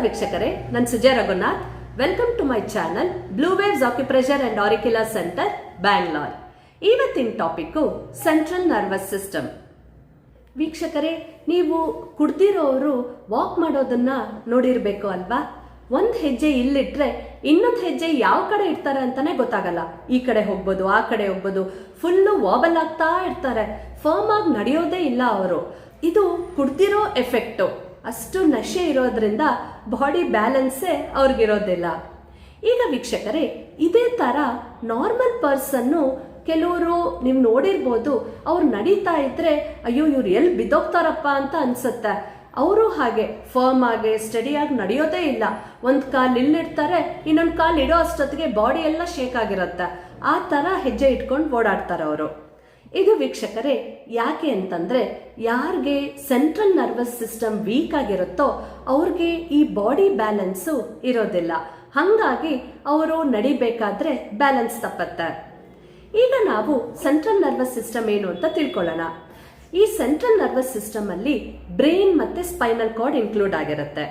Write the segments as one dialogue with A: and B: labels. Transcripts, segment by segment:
A: ವೀಕ್ಷಕರೇ, ನಾನು Sujay Raghunath. Welcome to my channel blue waves acupressure and auricular center, Bangalore. ಇವತ್ತಿನ topic central nervous system. ವೀಕ್ಷಕರೇ, ನೀವು ಕುಡ್ದಿರೋರು ವಾಕ್ ಮಾಡೋದನ್ನ ನೋಡಿರ್ಬೇಕು ಅಲ್ವಾ? ಒಂದ್ ಹೆಜ್ಜೆ ಇಲ್ಲಿಟ್ರೆ ಇನ್ನೊಂದು ಹೆಜ್ಜೆ ಯಾವ ಕಡೆ ಇಡ್ತಾರೆ ಅಂತಾನೆ ಗೊತ್ತಾಗಲ್ಲ. ಈ ಕಡೆ ಹೋಗ್ಬೋದು, ಆ ಕಡೆ ಹೋಗ್ಬೋದು, ಫುಲ್ಲು ವಾಬಲ್ ಆಗ್ತಾ ಇರ್ತಾರೆ. ಫರ್ಮ್ ಆಗಿ ನಡೆಯೋದೇ ಇಲ್ಲ ಅವರು. ಇದು ಕುಡ್ದಿರೋ ಎಫೆಕ್ಟು. ಅಷ್ಟು ನಶೆ ಇರೋದ್ರಿಂದ ಬಾಡಿ ಬ್ಯಾಲೆನ್ಸೇ ಅವ್ರಿಗಿರೋದಿಲ್ಲ. ಈಗ ವೀಕ್ಷಕರೇ, ಇದೇ ತರ ನಾರ್ಮಲ್ ಪರ್ಸನ್ನು ಕೆಲವರು ನೀವು ನೋಡಿರ್ಬೋದು, ಅವ್ರು ನಡೀತಾ ಇದ್ರೆ ಅಯ್ಯೋ ಇವ್ರು ಎಲ್ಲಿ ಬಿದ್ದೋಗ್ತಾರಪ್ಪ ಅಂತ ಅನ್ಸುತ್ತೆ. ಅವರು ಹಾಗೆ ಫರ್ಮ್ ಆಗಿ ಸ್ಟಡಿಯಾಗಿ ನಡೆಯೋದೇ ಇಲ್ಲ. ಒಂದು ಕಾಲು ಇಲ್ಲಿಡ್ತಾರೆ, ಇನ್ನೊಂದು ಕಾಲು ಇಡೋ ಅಷ್ಟೊತ್ತಿಗೆ ಬಾಡಿ ಎಲ್ಲ ಶೇಕ್ ಆಗಿರುತ್ತೆ. ಆ ಥರ ಹೆಜ್ಜೆ ಇಟ್ಕೊಂಡು ಓಡಾಡ್ತಾರೆ ಅವರು. ಇದು ವೀಕ್ಷಕರೇ ಯಾಕೆ ಅಂತಂದ್ರೆ, ಯಾರಿಗೆ ಸೆಂಟ್ರಲ್ ನರ್ವಸ್ ಸಿಸ್ಟಮ್ ವೀಕ್ ಆಗಿರುತ್ತೋ ಅವ್ರಿಗೆ ಈ ಬಾಡಿ ಬ್ಯಾಲೆನ್ಸು ಇರೋದಿಲ್ಲ. ಹಾಗಾಗಿ ಅವರು ನಡಿಬೇಕಾದ್ರೆ ಬ್ಯಾಲೆನ್ಸ್ ತಪ್ಪತ್ತೆ. ಈಗ ನಾವು ಸೆಂಟ್ರಲ್ ನರ್ವಸ್ ಸಿಸ್ಟಮ್ ಏನು ಅಂತ ತಿಳ್ಕೊಳ್ಳೋಣ. ಈ ಸೆಂಟ್ರಲ್ ನರ್ವಸ್ ಸಿಸ್ಟಮ್ ಅಲ್ಲಿ ಬ್ರೈನ್ ಮತ್ತೆ ಸ್ಪೈನಲ್ ಕಾರ್ಡ್ ಇನ್ಕ್ಲೂಡ್ ಆಗಿರುತ್ತೆ.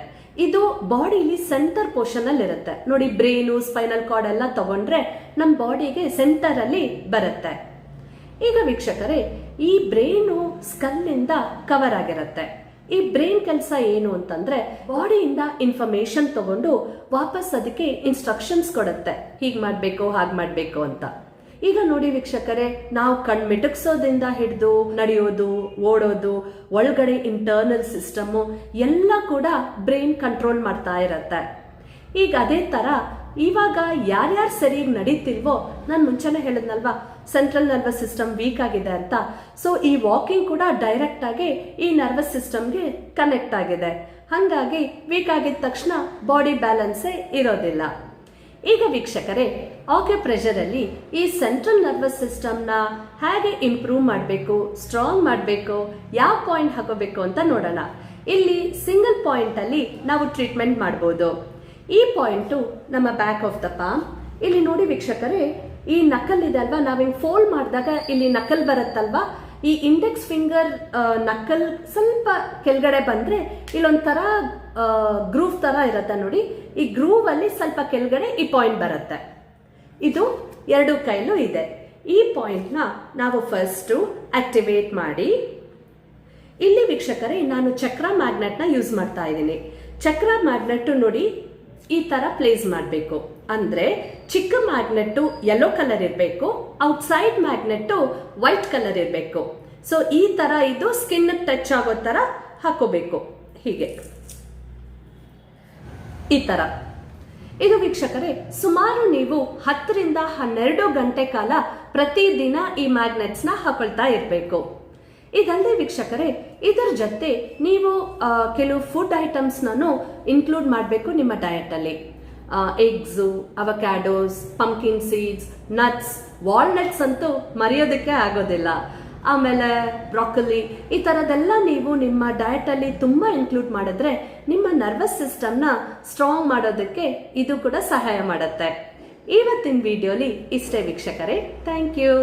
A: ಇದು ಬಾಡಿಲಿ ಸೆಂಟರ್ ಪೋರ್ಷನ್ ಅಲ್ಲಿ ಇರುತ್ತೆ ನೋಡಿ. ಬ್ರೈನು, ಸ್ಪೈನಲ್ ಕಾರ್ಡ್ ಎಲ್ಲ ತಗೊಂಡ್ರೆ ನಮ್ಮ ಬಾಡಿಗೆ ಸೆಂಟರ್ ಅಲ್ಲಿ ಬರುತ್ತೆ. ಈಗ ವೀಕ್ಷಕರೇ, ಈ ಬ್ರೈನು ಸ್ಕಲ್ ಇಂದ ಕವರ್ ಆಗಿರುತ್ತೆ. ಈ ಬ್ರೈನ್ ಕೆಲಸ ಏನು ಅಂತಂದ್ರೆ, ಬಾಡಿಯಿಂದ ಇನ್ಫಾರ್ಮೇಶನ್ ತಗೊಂಡು ವಾಪಸ್ ಅದಕ್ಕೆ ಇನ್ಸ್ಟ್ರಕ್ಷನ್ಸ್ ಕೊಡುತ್ತೆ, ಹೀಗ್ ಮಾಡ್ಬೇಕು ಹಾಗೆ ಮಾಡ್ಬೇಕು ಅಂತ. ಈಗ ನೋಡಿ ವೀಕ್ಷಕರೇ, ನಾವು ಕಣ್ ಮಿಟುಕ್ಸೋದ್ರಿಂದ ಹಿಡಿದು ನಡೆಯೋದು, ಓಡೋದು, ಒಳಗಡೆ ಇಂಟರ್ನಲ್ ಸಿಸ್ಟಮು ಎಲ್ಲ ಕೂಡ ಬ್ರೈನ್ ಕಂಟ್ರೋಲ್ ಮಾಡ್ತಾ ಇರತ್ತೆ. ಈಗ ಅದೇ ತರ ಇವಾಗ ಯಾರ್ಯಾರು ಸರಿಯಾಗಿ ನಡೀತಿಲ್ವೋ, ನಾನು ಮುಂಚೆನೆ ಹೇಳಿದ್ನಲ್ವಾ ಸೆಂಟ್ರಲ್ ನರ್ವಸ್ ಸಿಸ್ಟಮ್ ವೀಕ್ ಆಗಿದೆ ಅಂತ. ಸೊ ಈ ವಾಕಿಂಗ್ ಕೂಡ ಡೈರೆಕ್ಟ್ ಆಗಿ ಈ ನರ್ವಸ್ ಸಿಸ್ಟಮ್ಗೆ ಕನೆಕ್ಟ್ ಆಗಿದೆ. ಹಾಗಾಗಿ ವೀಕ್ ಆಗಿದ ತಕ್ಷಣ ಬಾಡಿ ಬ್ಯಾಲೆನ್ಸೇ ಇರೋದಿಲ್ಲ. ಈಗ ವೀಕ್ಷಕರೇ, ಆಕ್ಯುಪ್ರೆಷರ್ ಅಲ್ಲಿ ಈ ಸೆಂಟ್ರಲ್ ನರ್ವಸ್ ಸಿಸ್ಟಮ್ನ ಹೇಗೆ ಇಂಪ್ರೂವ್ ಮಾಡಬೇಕು, ಸ್ಟ್ರಾಂಗ್ ಮಾಡಬೇಕು, ಯಾವ ಪಾಯಿಂಟ್ ಹಾಕೋಬೇಕು ಅಂತ ನೋಡೋಣ. ಇಲ್ಲಿ ಸಿಂಗಲ್ ಪಾಯಿಂಟ್ ಅಲ್ಲಿ ನಾವು ಟ್ರೀಟ್ಮೆಂಟ್ ಮಾಡ್ಬೋದು. ಈ ಪಾಯಿಂಟು ನಮ್ಮ ಬ್ಯಾಕ್ ಆಫ್ ದ ಪಾಮ್. ಇಲ್ಲಿ ನೋಡಿ ವೀಕ್ಷಕರೇ, ಈ ನಕಲ್ ಇದೆ ಅಲ್ವಾ, ನಾವ್ ಹಿಂಗ್ ಫೋಲ್ಡ್ ಮಾಡಿದಾಗ ಇಲ್ಲಿ ನಕಲ್ ಬರುತ್ತಲ್ವಾ, ಈ ಇಂಡೆಕ್ಸ್ ಫಿಂಗರ್ ನಕಲ್ ಸ್ವಲ್ಪ ಕೆಳಗಡೆ ಬಂದ್ರೆ ಇಲ್ಲೊಂಥರ ಗ್ರೂವ್ ತರ ಇರುತ್ತೆ ನೋಡಿ. ಈ ಗ್ರೂವ್ ಅಲ್ಲಿ ಸ್ವಲ್ಪ ಕೆಳಗಡೆ ಈ ಪಾಯಿಂಟ್ ಬರುತ್ತೆ. ಇದು ಎರಡು ಕೈಲೂ ಇದೆ. ಈ ಪಾಯಿಂಟ್ ನ ನಾವು ಫಸ್ಟ್ ಆಕ್ಟಿವೇಟ್ ಮಾಡಿ, ಇಲ್ಲಿ ವೀಕ್ಷಕರೇ ನಾನು ಚಕ್ರ ಮ್ಯಾಗ್ನೆಟ್ ನ ಯೂಸ್ ಮಾಡ್ತಾ ಇದ್ದೀನಿ. ಚಕ್ರ ಮ್ಯಾಗ್ನೆಟ್ ನೋಡಿ ಈ ತರ ಪ್ಲೇಸ್ ಮಾಡಬೇಕು. ಅಂದ್ರೆ ಚಿಕ್ಕ ಮ್ಯಾಗ್ನೆಟ್ ಯೆಲ್ಲೋ ಕಲರ್ ಇರಬೇಕು, ಔಟ್ಸೈಡ್ ಮ್ಯಾಗ್ನೆಟ್ ವೈಟ್ ಕಲರ್ ಇರಬೇಕು. ಸೊ ಈ ತರ ಇದು ಸ್ಕಿನ್ ಟಚ್ ಆಗೋ ತರ ಹಾಕೋಬೇಕು. ಹೀಗೆ ಈ ತರ. ಇದು ವೀಕ್ಷಕರೇ ಸುಮಾರು ನೀವು 10 ರಿಂದ 12 ಗಂಟೆ ಕಾಲ ಪ್ರತಿದಿನ ಈ ಮ್ಯಾಗ್ನೆಟ್ಸ್ ನ ಹಾಕೊಳ್ತಾ ಇರಬೇಕು. ಇದಲ್ಲದೆ ವೀಕ್ಷಕರೇ, ಇದರ ಜೊತೆ ನೀವು ಕೆಲವು ಫುಡ್ ಐಟಮ್ಸ್ ನಾನು ಇನ್ಕ್ಲೂಡ್ ಮಾಡಬೇಕು ನಿಮ್ಮ ಡಯಟ್ ಅಲ್ಲಿ. Eggs, avocados, pumpkin seeds, nuts, walnuts ಅಂತೂ ಮರೆಯೋದಕ್ಕೆ ಆಗೋದಿಲ್ಲ. ಆಮೇಲೆ ಬ್ರಾಕೊಲಿ, ಈ ತರದೆಲ್ಲ ನೀವು ನಿಮ್ಮ ಡಯಟ್ ಅಲ್ಲಿ ತುಂಬಾ ಇನ್ಕ್ಲೂಡ್ ಮಾಡಿದ್ರೆ ನಿಮ್ಮ ನರ್ವಸ್ ಸಿಸ್ಟಮ್ನ ಸ್ಟ್ರಾಂಗ್ ಮಾಡೋದಕ್ಕೆ ಇದು ಕೂಡ ಸಹಾಯ ಮಾಡುತ್ತೆ. ಇವತ್ತಿನ ವಿಡಿಯೋಲಿ ಇಷ್ಟೇ ವೀಕ್ಷಕರೇ. Thank you.